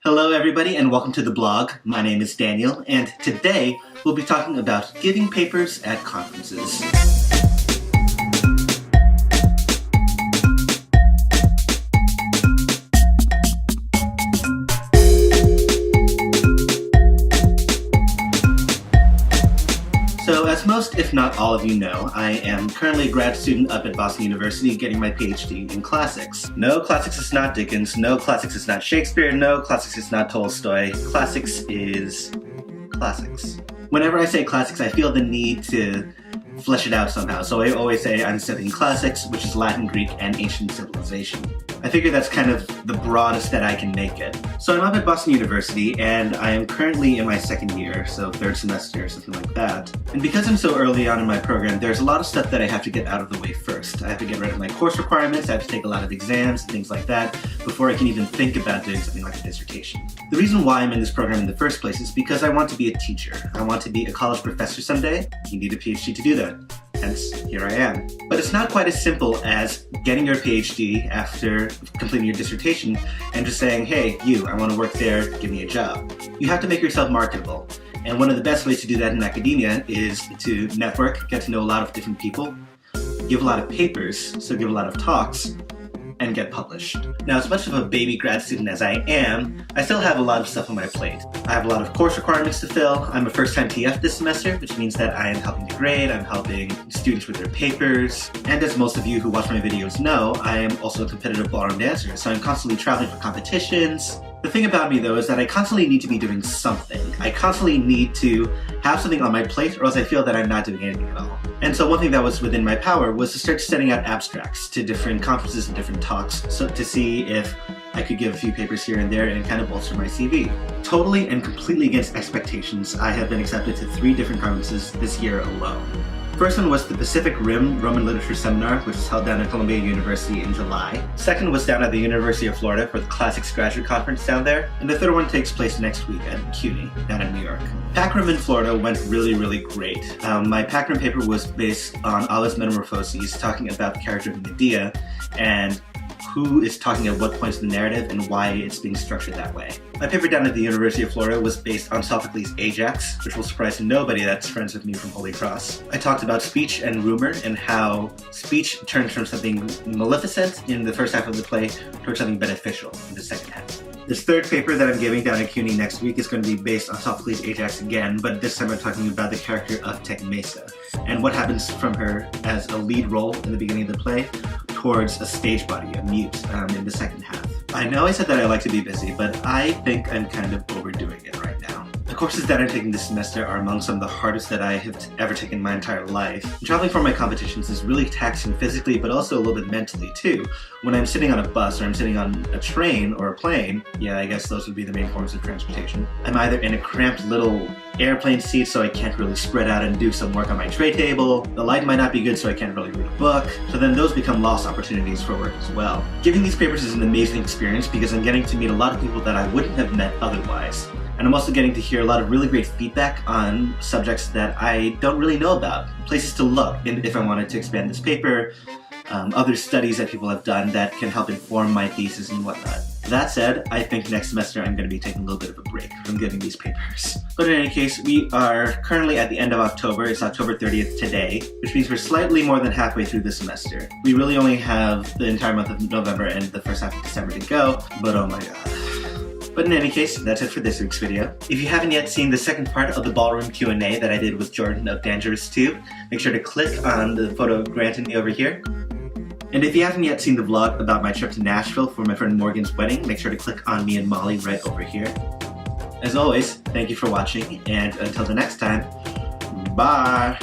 Hello everybody and welcome to the blog. My name is Daniel and today we'll be talking about giving papers at conferences. So as most, if not all of you know, I am currently a grad student up at Boston University getting my PhD in classics. No, classics is not Dickens, no, classics is not Shakespeare, no, classics is not Tolstoy. Classics is classics. Whenever I say classics, I feel the need to flesh it out somehow. So I always say I'm studying classics, which is Latin, Greek, and ancient civilization. I figure that's kind of the broadest that I can make it. So I'm up at Boston University and I am currently in my second year, so third semester or something like that. And because I'm so early on in my program, there's a lot of stuff that I have to get out of the way first. I have to get rid of my course requirements, I have to take a lot of exams and things like that before I can even think about doing something like a dissertation. The reason why I'm in this program in the first place is because I want to be a teacher. I want to be a college professor someday. You need a PhD to do that. Hence, here I am. But it's not quite as simple as getting your PhD after completing your dissertation and just saying, hey, I want to work there, give me a job. You have to make yourself marketable. And one of the best ways to do that in academia is to network, get to know a lot of different people, give a lot of papers, so give a lot of talks, and get published. Now, as much of a baby grad student as I am, I still have a lot of stuff on my plate. I have a lot of course requirements to fill. I'm a first-time TF this semester, which means that I am helping to grade, I'm helping students with their papers, and as most of you who watch my videos know, I am also a competitive ballroom dancer, so I'm constantly traveling for competitions. The thing about me though is that I constantly need to be doing something. I constantly need to have something on my plate or else I feel that I'm not doing anything at all. And so one thing that was within my power was to start sending out abstracts to different conferences and different talks so to see if I could give a few papers here and there and kind of bolster my CV. Totally and completely against expectations, I have been accepted to 3 different conferences this year alone. First one was the Pacific Rim Roman Literature Seminar, which is held down at Columbia University in July. Second was down at the University of Florida for the Classics Graduate Conference down there. And the third one takes place next week at CUNY, down in New York. Pac Rim in Florida went really great. My Pac Rim paper was based on Allah's Metamorphoses, talking about the character of Medea and who is talking at what points in the narrative and why it's being structured that way. My paper down at the University of Florida was based on Sophocles' Ajax, which will surprise nobody that's friends with me from Holy Cross. I talked about speech and rumor and how speech turns from something maleficent in the first half of the play towards something beneficial in the second half. This third paper that I'm giving down at CUNY next week is going to be based on Sophocles' Ajax again, but this time I'm talking about the character of Tecmessa and what happens from her as a lead role in the beginning of the play towards a stage body, a mute, in the second half. I know I said that I like to be busy, but I think I'm kind of overdoing it right now. The courses that I'm taking this semester are among some of the hardest that I have ever taken in my entire life. Traveling for my competitions is really taxing physically, but also a little bit mentally too. When I'm sitting on a bus or I'm sitting on a train or a plane, I guess those would be the main forms of transportation, I'm either in a cramped little airplane seat so I can't really spread out and do some work on my tray table. The light might not be good so I can't really read a book. So then those become lost opportunities for work as well. Giving these papers is an amazing experience because I'm getting to meet a lot of people that I wouldn't have met otherwise. And I'm also getting to hear a lot of really great feedback on subjects that I don't really know about. Places to look if I wanted to expand this paper, other studies that people have done that can help inform my thesis and whatnot. That said, I think next semester I'm going to be taking a little bit of a break from giving these papers. But in any case, we are currently at the end of October. It's October 30th today, which means we're slightly more than halfway through the semester. We really only have the entire month of November and the first half of December to go, but oh my god. But in any case, that's it for this week's video. If you haven't yet seen the second part of the Ballroom Q&A that I did with Jordan of Dangerous 2, make sure to click on the photo granted me over here. And if you haven't yet seen the vlog about my trip to Nashville for my friend Morgan's wedding, make sure to click on me and Molly right over here. As always, thank you for watching, and until the next time, bye!